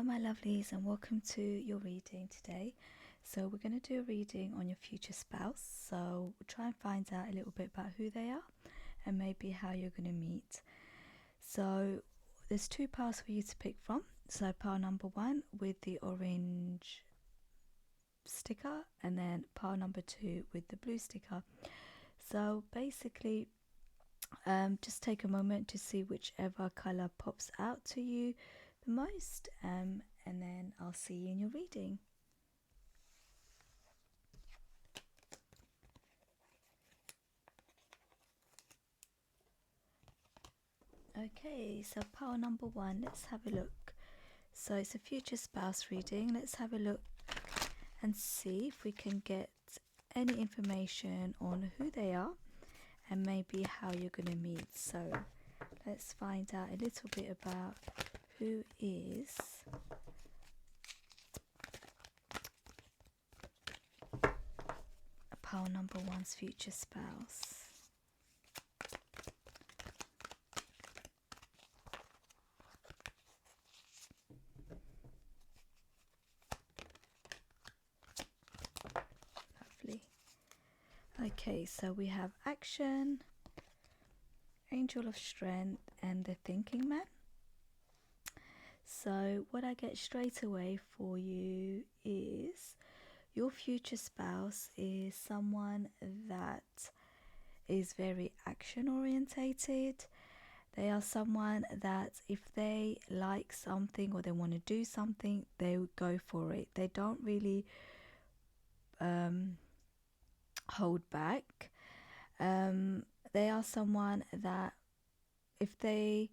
Hello, my lovelies, and welcome to your reading today. So, we're going to do a reading on your future spouse. So, we'll try and find out a little bit about who they are and maybe how you're going to meet. So, there's two piles for you to pick from. So, pile number one with the orange sticker, and then pile number two with the blue sticker. So, basically, just take a moment to see whichever color pops out to you the most, and then I'll see you in your reading. Okay, so pile number one, let's have a look. So it's a future spouse reading. Let's have a look and see if we can get any information on who they are and maybe how you're going to meet. So let's find out a little bit about who is pile number one's future spouse. Lovely. Okay, so we have action, angel of strength, and the thinking man. So what I get straight away for you is your future spouse is someone that is very action orientated. They are someone that if they like something or they want to do something, they would go for it. They don't really hold back. They are someone that if they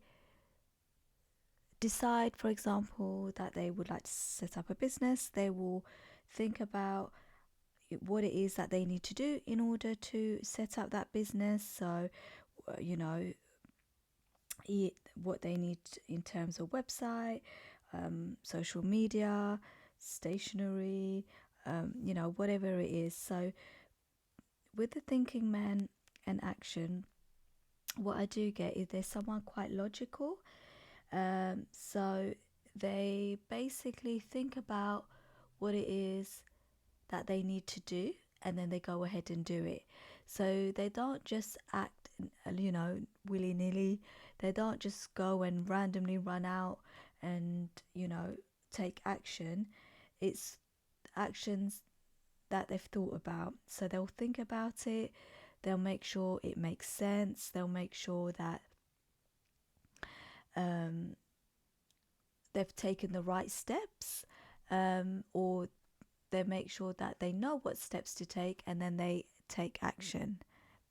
decide, for example, that they would like to set up a business, they will think about what it is that they need to do in order to set up that business. So, what they need in terms of website, social media, stationery, whatever it is. So, with the thinking man and action, what I do get is there's someone quite logical. So they basically think about what it is that they need to do and then they go ahead and do it. So they don't just act, willy-nilly. They don't just go and randomly run out and, take action. It's actions that they've thought about. So they'll think about it. They'll make sure it makes sense. They'll make sure that they've taken the right steps, or they make sure that they know what steps to take and then they take action,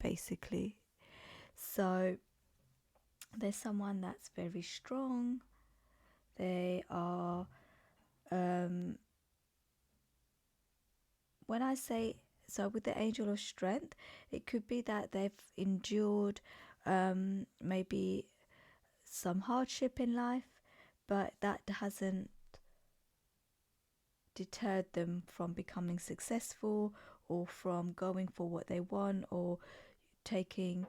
basically. So there's someone that's very strong. They are, when I say, so with the angel of strength, it could be that they've endured maybe some hardship in life, but that hasn't deterred them from becoming successful or from going for what they want or taking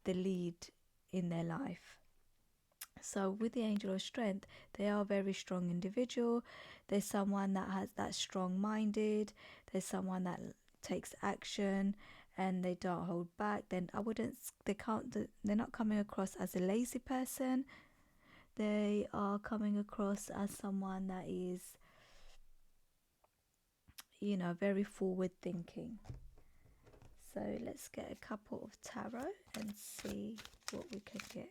the lead in their life. So with the angel of strength, they are a very strong individual. There's someone that's strong minded. There's someone that takes action and they don't hold back. Then they're not coming across as a lazy person. They are coming across as someone that is, very forward thinking. So let's get a couple of tarot and see what we can get.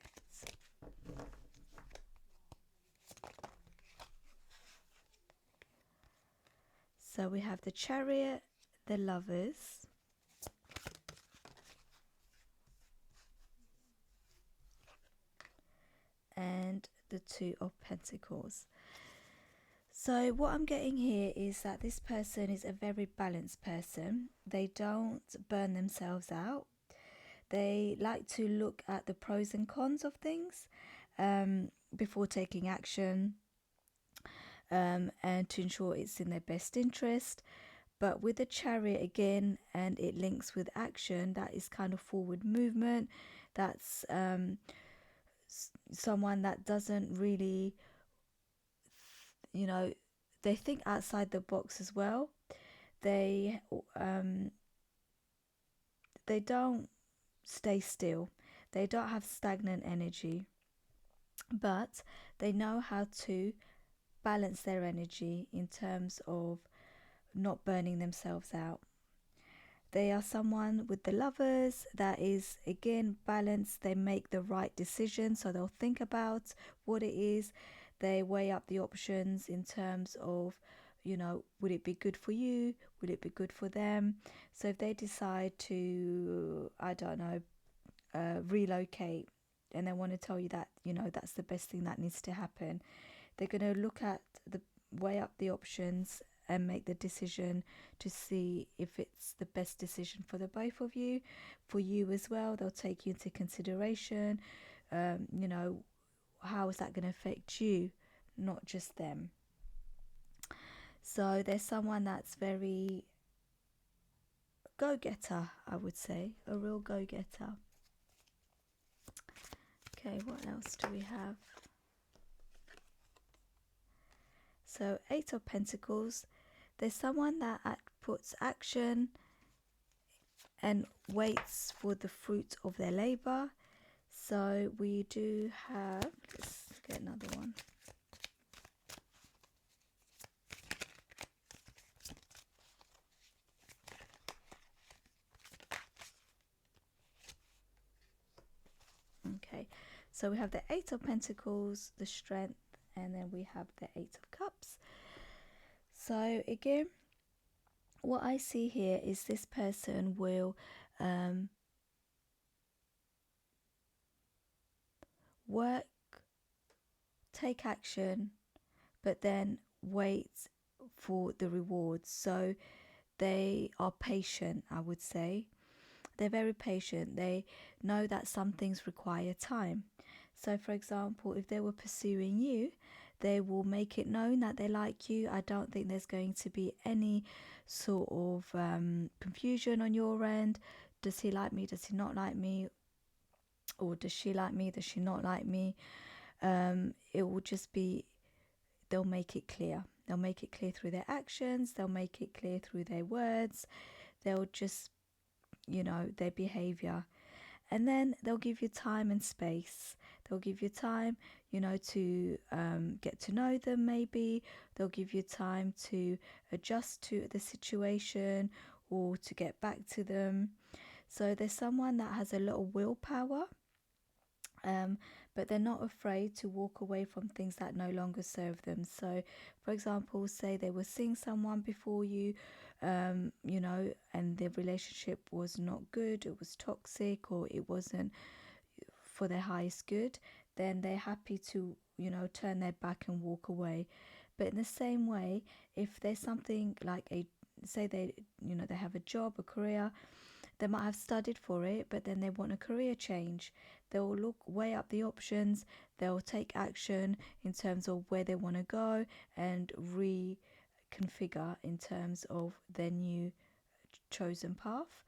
So we have the Chariot, the Lovers, and the Two of Pentacles. So what I'm getting here is that this person is a very balanced person. They don't burn themselves out. They like to look at the pros and cons of things before taking action, and to ensure it's in their best interest. But with the Chariot again, and it links with action, that is kind of forward movement. That's someone that doesn't really you know, they think outside the box as well. They um, they don't stay still. They don't have stagnant energy, but they know how to balance their energy in terms of not burning themselves out. They are someone with the lovers that is again balanced. They make the right decision, so they'll think about what it is. They weigh up the options in terms of, would it be good for you? Would it be good for them? So if they decide to, I don't know, relocate, and they want to tell you that, that's the best thing that needs to happen, they're going to look at the weigh up the options and make the decision to see if it's the best decision for the both of you, for you as well. They'll take you into consideration. You know, how is that going to affect you, not just them? So there's someone that's very go-getter, I would say, a real go-getter. Okay, what else do we have? So Eight of Pentacles, there's someone that puts action and waits for the fruit of their labor. So we do have, let's get another one. Okay, so we have the Eight of Pentacles, the Strength, and then we have the Eight of Cups. So again, what I see here is this person will work, take action, but then wait for the rewards. So they are patient, I would say. They're very patient. They know that some things require time. So for example, if they were pursuing you, they will make it known that they like you. I don't think there's going to be any sort of confusion on your end. Does he like me? Does he not like me? Or does she like me? Does she not like me? It will just be, they'll make it clear. They'll make it clear through their actions. They'll make it clear through their words. They'll just, their behavior. And then they'll give you time and space. They'll give you time, to get to know them maybe. They'll give you time to adjust to the situation or to get back to them. So there's someone that has a lot of willpower, but they're not afraid to walk away from things that no longer serve them. So, for example, say they were seeing someone before you, and their relationship was not good, it was toxic, or it wasn't for their highest good, then they're happy to, turn their back and walk away. But in the same way, if there's something like say they have a job, a career, they might have studied for it, but then they want a career change. They'll weigh up the options, they'll take action in terms of where they want to go and reconfigure in terms of their new chosen path.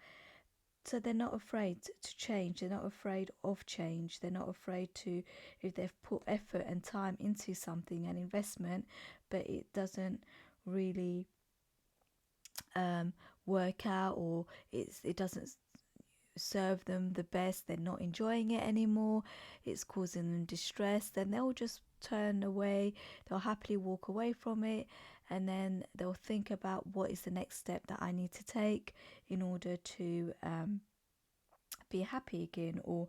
So they're not afraid to change, they're not afraid of change, they're not afraid to, if they've put effort and time into something, an investment, but it doesn't really work out, or it doesn't serve them the best, they're not enjoying it anymore, it's causing them distress, then they'll just turn away, they'll happily walk away from it, and then they'll think about what is the next step that I need to take in order to be happy again, or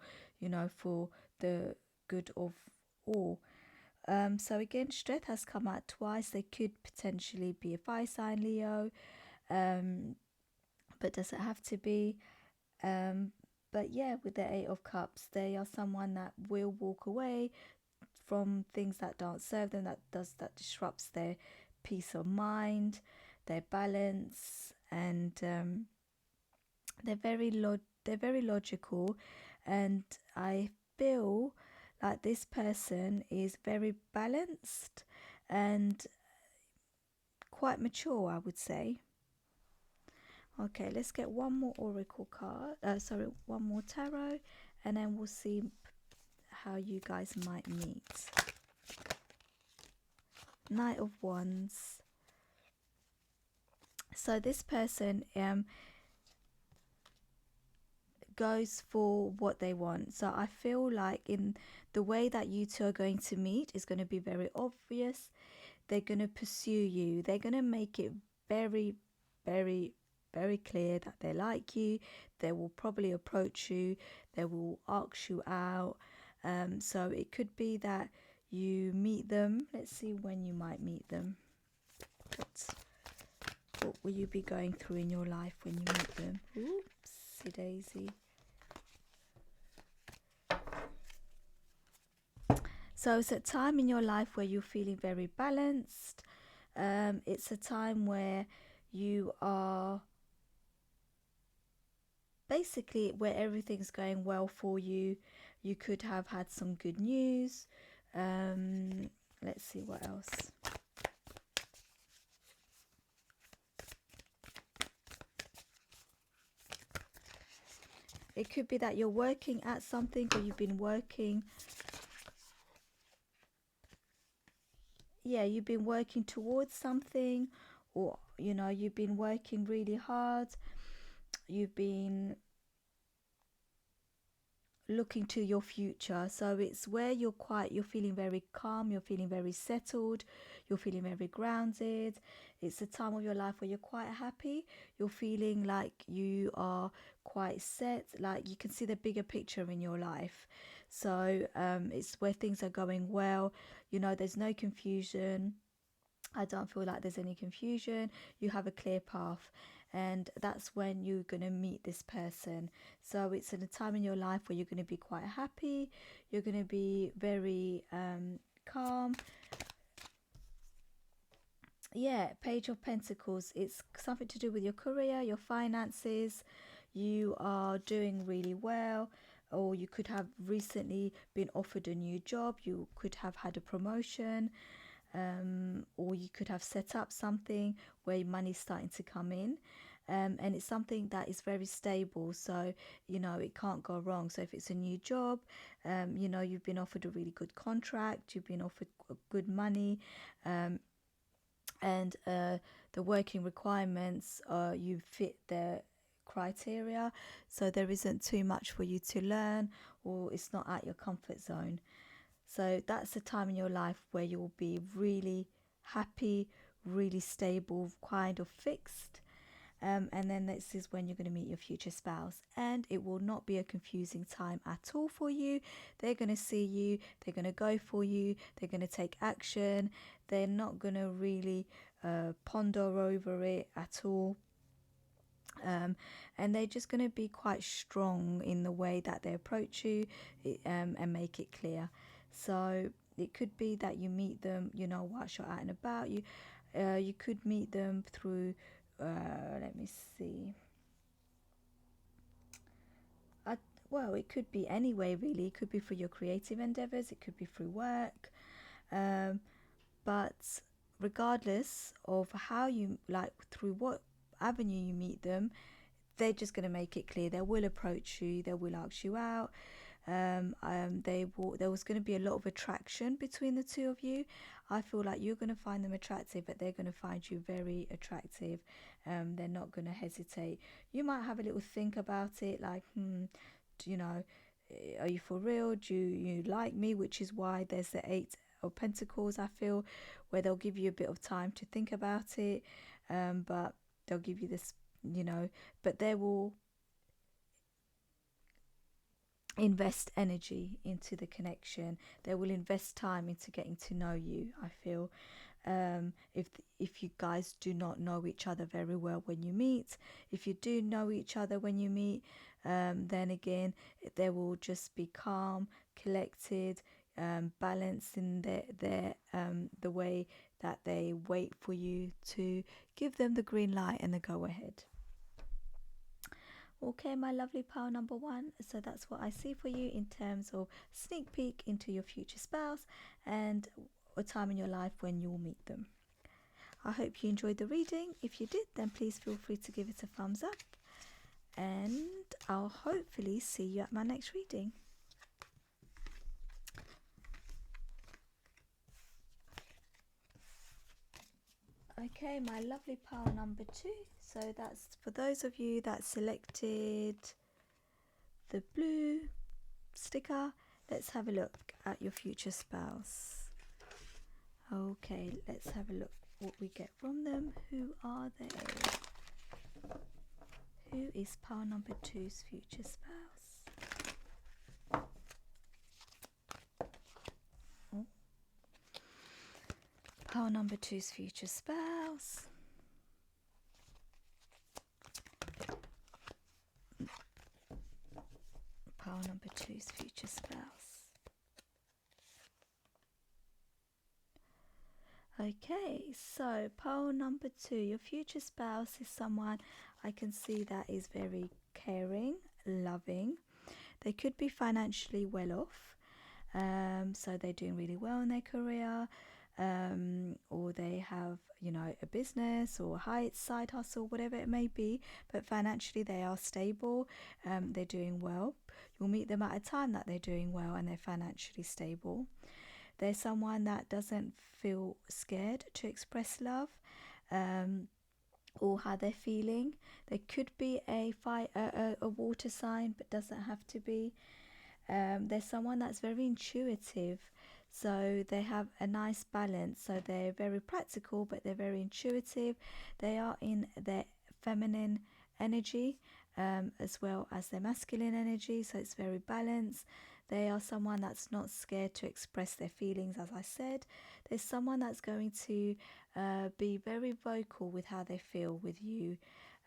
for the good of all. So again, strength has come out twice. They could potentially be a fire sign, Leo, but does it have to be? But yeah, with the Eight of Cups, they are someone that will walk away from things that don't serve them, that disrupts their peace of mind, their balance, and they're very logical, and I feel like this person is very balanced and quite mature, I would say. Okay, let's get one more oracle card. One more tarot, and then we'll see how you guys might meet. Knight of Wands. So this person goes for what they want. So I feel like in the way that you two are going to meet is going to be very obvious. They're going to pursue you. They're going to make it very, very, very clear that they like you. They will probably approach you. They will ask you out. So it could be that you meet them. Let's see when you might meet them. What will you be going through in your life when you meet them? Oopsie daisy. So it's a time in your life where you're feeling very balanced. It's a time where you are basically where everything's going well for you. You could have had some good news. Let's see what else. It could be that you're working at something, or you've been working. Yeah, you've been working towards something, or you've been working really hard. You've been looking to your future. So it's where you're feeling very calm, you're feeling very settled, you're feeling very grounded. It's a time of your life where you're quite happy. You're feeling like you are quite set, like you can see the bigger picture in your life. So it's where things are going well. There's no confusion. I don't feel like there's any confusion. You have a clear path, and that's when you're going to meet this person. So it's in a time in your life where you're going to be quite happy. You're going to be very calm. Yeah, Page of Pentacles. It's something to do with your career, your finances. You are doing really well, or you could have recently been offered a new job. You could have had a promotion. Or you could have set up something where money's starting to come in, and it's something that is very stable, so it can't go wrong. So if it's a new job, you've been offered a really good contract, you've been offered good money, and the working requirements, you fit the criteria, so there isn't too much for you to learn, or it's not at your comfort zone. So that's a time in your life where you'll be really happy, really stable, kind of fixed. And then this is when you're going to meet your future spouse. And it will not be a confusing time at all for you. They're going to see you. They're going to go for you. They're going to take action. They're not going to really ponder over it at all. And they're just going to be quite strong in the way that they approach you, and make it clear. So it could be that you meet them, whilst you're out and about. You could meet them through, let me see. Well, it could be any way, really. It could be for your creative endeavors. It could be through work. But regardless of how you, like, through what avenue you meet them, they're just going to make it clear. They will approach you. They will ask you out. There was going to be a lot of attraction between the two of you. I feel like you're going to find them attractive, but they're going to find you very attractive. They're not going to hesitate. You might have a little think about it, like, are you for real? Do you like me? Which is why there's the 8 of Pentacles, I feel, where they'll give you a bit of time to think about it, but they'll give you this, but they will invest energy into the connection. They will invest time into getting to know you, I feel. If you guys do not know each other very well when you meet, if you do know each other when you meet, then again, they will just be calm, collected, balanced in the way that they wait for you to give them the green light and the go ahead. Okay, my lovely pile number 1. So that's what I see for you in terms of sneak peek into your future spouse and a time in your life when you'll meet them. I hope you enjoyed the reading. If you did, then please feel free to give it a thumbs up, and I'll hopefully see you at my next reading. Okay, my lovely pile number 2. So that's for those of you that selected the blue sticker. Let's have a look at your future spouse. Okay, let's have a look what we get from them. Who are they? Who is pile number 2's future spouse? Oh. Pile number 2's future spouse. Pile number 2's future spouse. Okay, so pile number 2, your future spouse is someone I can see that is very caring, loving. They could be financially well off, so they're doing really well in their career, or they have, a business or a side hustle, whatever it may be, but financially they are stable, they're doing well. You'll meet them at a time that they're doing well and they're financially stable. They're someone that doesn't feel scared to express love, or how they're feeling. They could be a water sign, but doesn't have to be. They're someone that's very intuitive, so they have a nice balance. So they're very practical, but they're very intuitive. They are in their feminine energy, as well as their masculine energy, so it's very balanced. They are someone that's not scared to express their feelings, as I said. There's someone that's going to be very vocal with how they feel with you,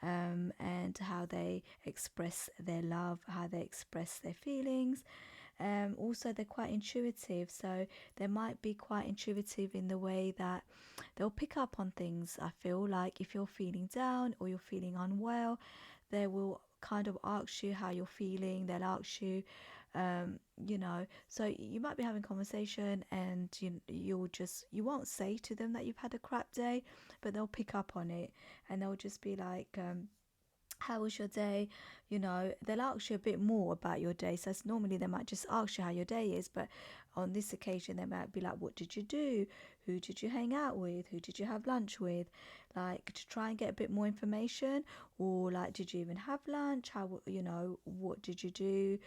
and how they express their love, how they express their feelings. Also, they're quite intuitive, so they might be quite intuitive in the way that they'll pick up on things. I feel like if you're feeling down or you're feeling unwell, they will kind of ask you how you're feeling. They'll ask you, so you might be having conversation, and you won't say to them that you've had a crap day, but they'll pick up on it, and they'll just be like, how was your day? They'll ask you a bit more about your day. So normally they might just ask you how your day is, but on this occasion they might be like, what did you do? Who did you hang out with? Who did you have lunch with? Like, to try and get a bit more information, or like, did you even have lunch? How, what did you do?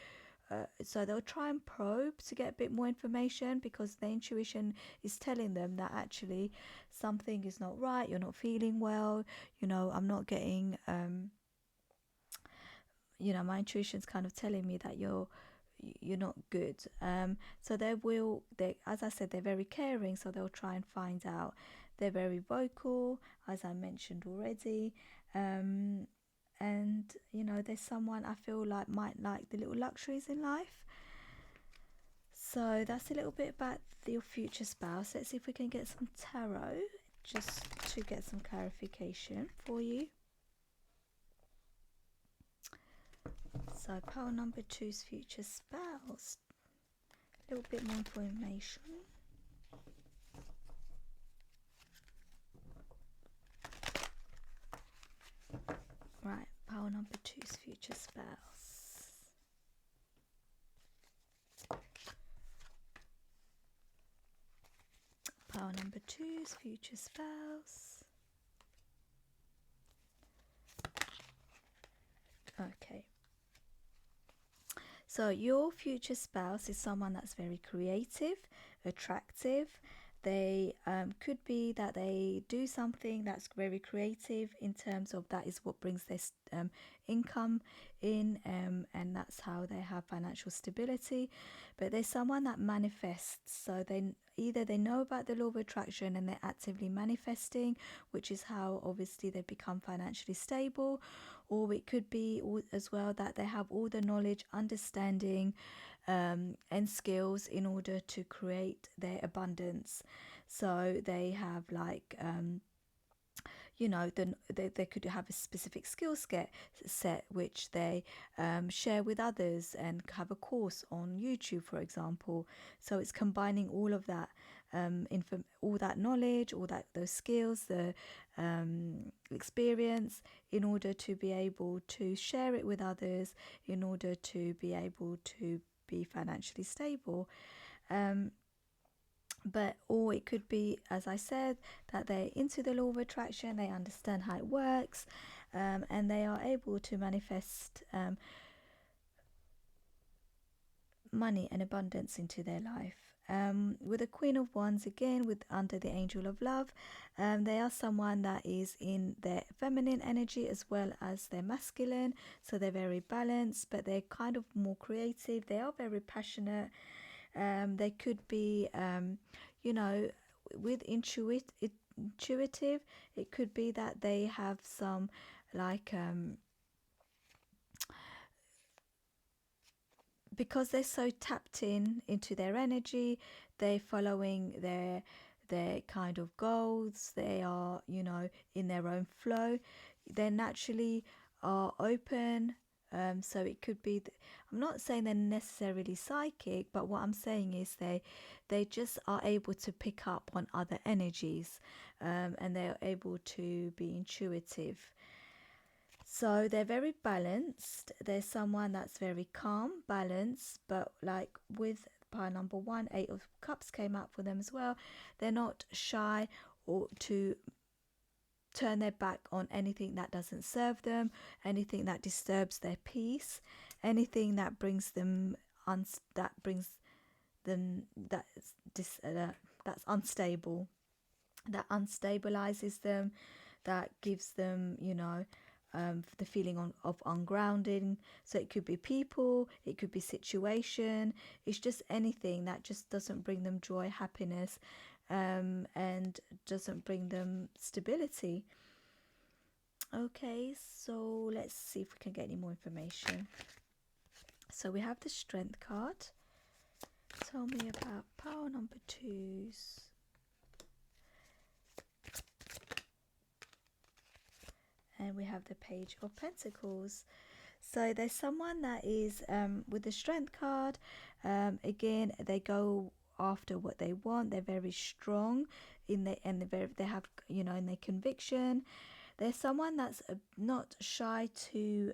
So they'll try and probe to get a bit more information, because their intuition is telling them that actually something is not right. You're not feeling well. I'm not getting my intuition's kind of telling me that you're not good. So they, as I said, they're very caring, so they'll try and find out. They're very vocal, as I mentioned already, and there's someone I feel like might like the little luxuries in life. So that's a little bit about your future spouse. Let's see if we can get some tarot just to get some clarification for you. So pile number 2's future spouse. A little bit more information. Right, pile number 2's future spouse. Pile number 2's future spouse. Okay. So your future spouse is someone that's very creative, attractive. They could be that they do something that's very creative, in terms of that is what brings their income in, and that's how they have financial stability. But there's someone that manifests, so they know about the law of attraction and they're actively manifesting, which is how obviously they become financially stable. Or it could be as well that they have all the knowledge, understanding, and skills in order to create their abundance. So they have like they could have a specific skill set which they share with others, and have a course on YouTube, for example. So it's combining all of that, all that knowledge, those skills, the experience, in order to be able to share it with others, in order to be able to be financially stable. But or it could be, as I said, that they're into the law of attraction, they understand how it works, and they are able to manifest money and abundance into their life. With the Queen of Wands, again, with under the Angel of Love, they are someone that is in their feminine energy as well as their masculine. So they're very balanced, but they're kind of more creative. They are very passionate. They could be, you know, with intuitive. It could be that they have some like because they're so tapped into their energy, they're following their kind of goals. They are, you know, in their own flow. They naturally are open. So it could be I'm not saying they're necessarily psychic, but what I'm saying is they just are able to pick up on other energies, and they're able to be intuitive. So they're very balanced. There's someone that's very calm, balanced, but like with pile number one, 8 of Cups came up for them as well. They're not shy or to turn their back on anything that doesn't serve them, anything that disturbs their peace, anything that brings them that's unstable, that unstabilizes them, that gives them, you know, the feeling of ungrounding. So it could be people, it could be situation. It's just anything that just doesn't bring them joy, happiness, and doesn't bring them stability. Okay, so let's see if we can get any more information. So we have the Strength card. Tell me about power number twos. And we have the Page of Pentacles. So there's someone that is with the Strength card. Again, they go after what they want. They're very strong in they have, you know, in their conviction. There's someone that's not shy to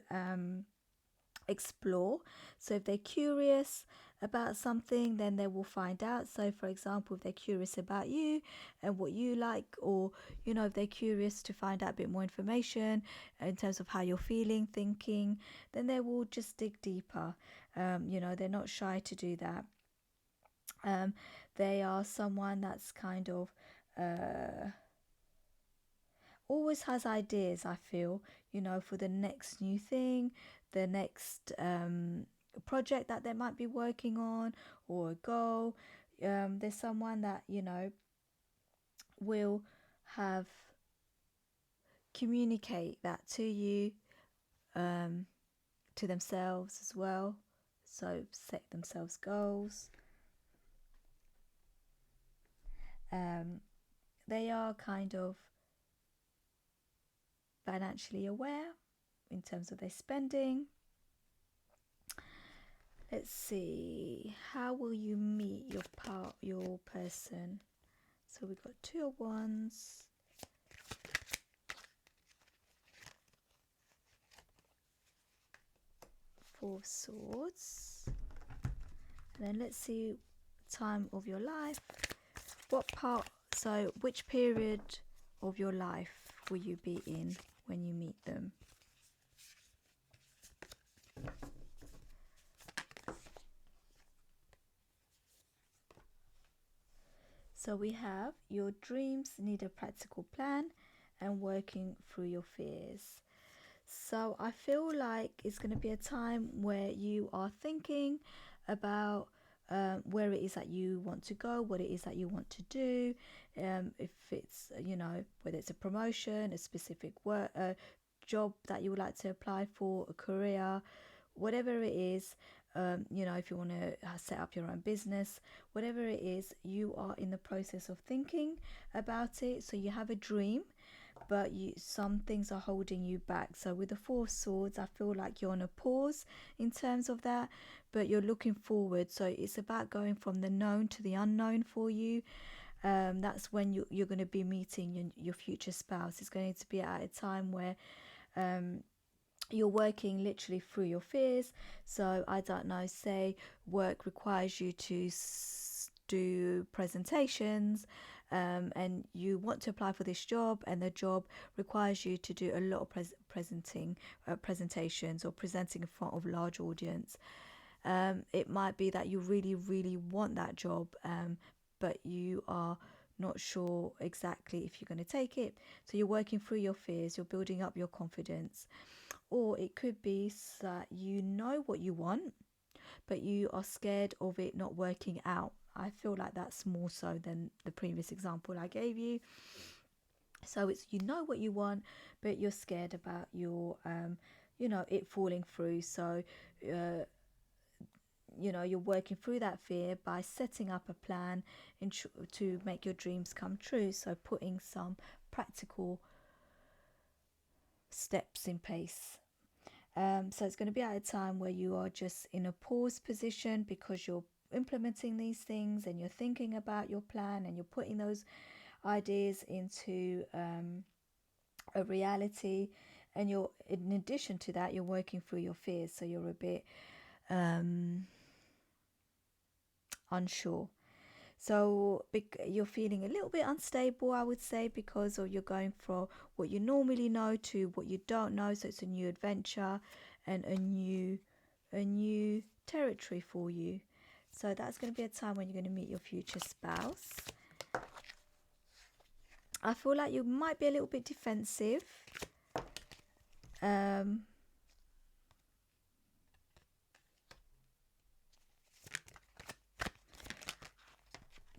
explore. So if they're curious about something, then they will find out. So for example, if they're curious about you and what you like, or, you know, if they're curious to find out a bit more information in terms of how you're feeling, thinking, then they will just dig deeper. You know, they're not shy to do that. They are someone that's kind of always has ideas, I feel, you know, for the next new thing, the next project that they might be working on, or a goal. There's someone that, you know, will have communicate that to you, to themselves as well. So set themselves goals. They are kind of financially aware in terms of their spending. Let's see, how will you meet your person? So we've got 2 of Wands, 4 of Swords, and then let's see, time of your life. Which period of your life will you be in when you meet them? So we have your dreams need a practical plan and working through your fears. So I feel like it's going to be a time where you are thinking about where it is that you want to go, what it is that you want to do, if it's, you know, whether it's a promotion, a specific work, job that you would like to apply for, a career, whatever it is. You know, if you want to set up your own business, whatever it is, you are in the process of thinking about it. So you have a dream, but some things are holding you back. So with the 4 of Swords, I feel like you're on a pause in terms of that, but you're looking forward. So it's about going from the known to the unknown for you. That's when you're going to be meeting your future spouse. It's going to be at a time where you're working literally through your fears. So I don't know, say work requires you to do presentations, and you want to apply for this job, and the job requires you to do a lot of presentations or presenting in front of large audience. It might be that you really, really want that job, but you are not sure exactly if you're going to take it. So you're working through your fears, you're building up your confidence. Or it could be that you know what you want, but you are scared of it not working out. I feel like that's more so than the previous example I gave you. So it's, you know what you want, but you're scared about your it falling through. So you're working through that fear by setting up a plan to make your dreams come true. So putting some practical steps in place. So it's going to be at a time where you are just in a pause position, because you're implementing these things and you're thinking about your plan and you're putting those ideas into a reality. And you're, in addition to that, you're working through your fears. So you're a bit unsure. So you're feeling a little bit unstable, I would say, because you're going from what you normally know to what you don't know. So it's a new adventure and a new territory for you. So that's going to be a time when you're going to meet your future spouse. I feel like you might be a little bit defensive.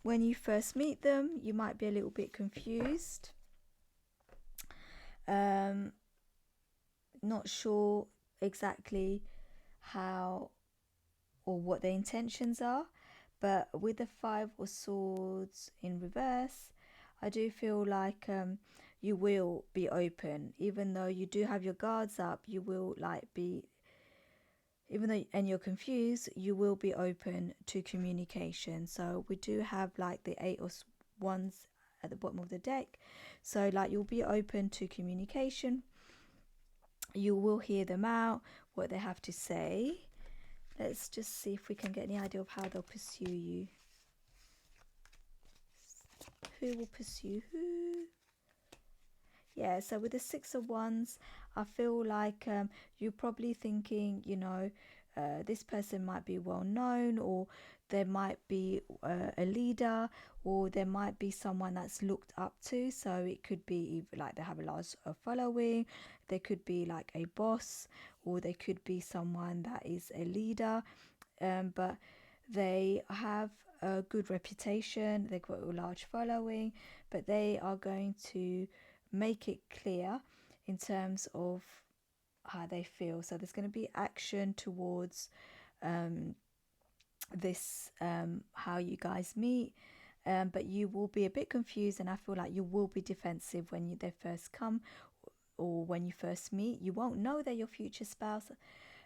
When you first meet them, you might be a little bit confused. Not sure exactly how or what their intentions are. But with the 5 of Swords in reverse, I do feel like you will be open. Even though you do have your guards up, you will even though and you're confused, you will be open to communication. So we do have like the 8 of Wands at the bottom of the deck. So like, you'll be open to communication. You will hear them out, what they have to say. Let's just see if we can get any idea of how they'll pursue you. Who will pursue who? Yeah, so with the 6 of Wands, I feel like you're probably thinking, this person might be well known, or there might be a leader, or there might be someone that's looked up to. So it could be like they have a large following, they could be like a boss, or they could be someone that is a leader, but they have a good reputation, they've got a large following, but they are going to make it clear in terms of how they feel. So there's going to be action towards this, how you guys meet, but you will be a bit confused, and I feel like you will be defensive when they first come, or when you first meet. You won't know they're your future spouse.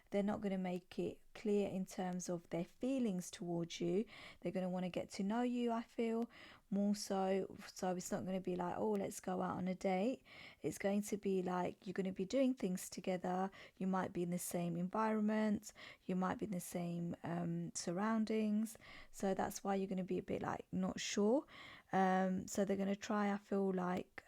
They're not going to make it clear in terms of their feelings towards you. They're going to want to get to know you, I feel, more so. So it's not going to be like, oh, let's go out on a date. It's going to be like, you're going to be doing things together. You might be in the same environment. You might be in the same surroundings. So that's why you're going to be a bit like not sure. So they're going to try, I feel like,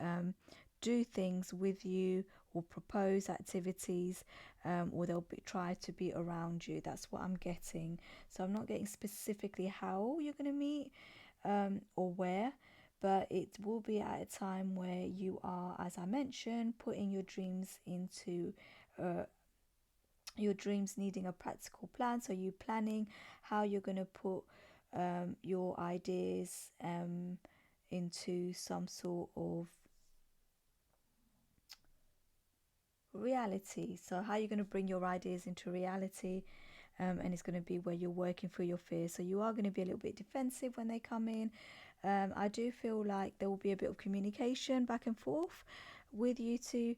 do things with you, or propose activities, or they'll try to be around you. That's what I'm getting. So I'm not getting specifically how you're going to meet, or where, but it will be at a time where you are, as I mentioned, putting your dreams into your dreams needing a practical plan. So you're planning how you're going to put your ideas into some sort of reality. So how you're going to bring your ideas into reality, and it's going to be where you're working through your fears. So you are going to be a little bit defensive when they come in. I do feel like there will be a bit of communication back and forth with you two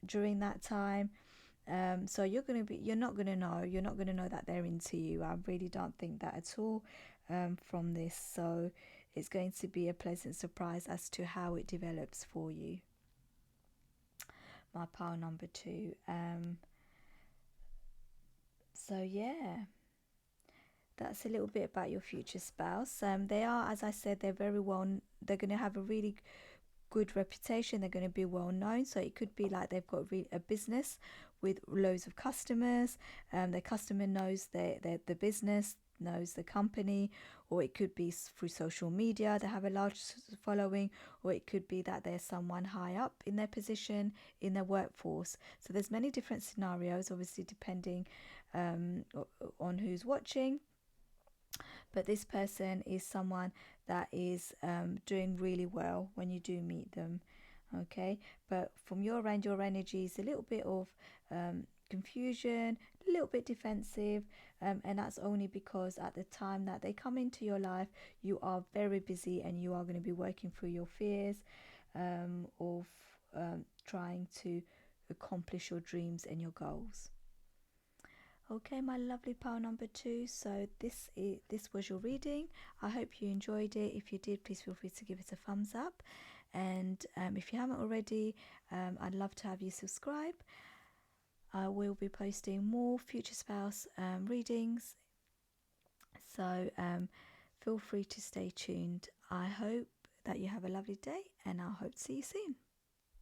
during that time. So you're not going to know that they're into you. I really don't think that at all from this. So it's going to be a pleasant surprise as to how it develops for you. My pile number 2. So yeah, that's a little bit about your future spouse. They are, as I said, they're very well. They're going to have a really good reputation. They're going to be well known. So it could be like they've got a business with loads of customers. The customer knows the business, knows the company, or it could be through social media. They have a large following, or it could be that they're someone high up in their position in their workforce. So there's many different scenarios, obviously depending on who's watching. But this person is someone that is doing really well when you do meet them. Okay, but from your end, your energy is a little bit of confusion, a little bit defensive, and that's only because at the time that they come into your life, you are very busy and you are going to be working through your fears of trying to accomplish your dreams and your goals. Okay, my lovely pile number 2. So this was your reading. I hope you enjoyed it. If you did, please feel free to give it a thumbs up. And if you haven't already, I'd love to have you subscribe. I will be posting more future spouse readings. So feel free to stay tuned. I hope that you have a lovely day, and I hope to see you soon.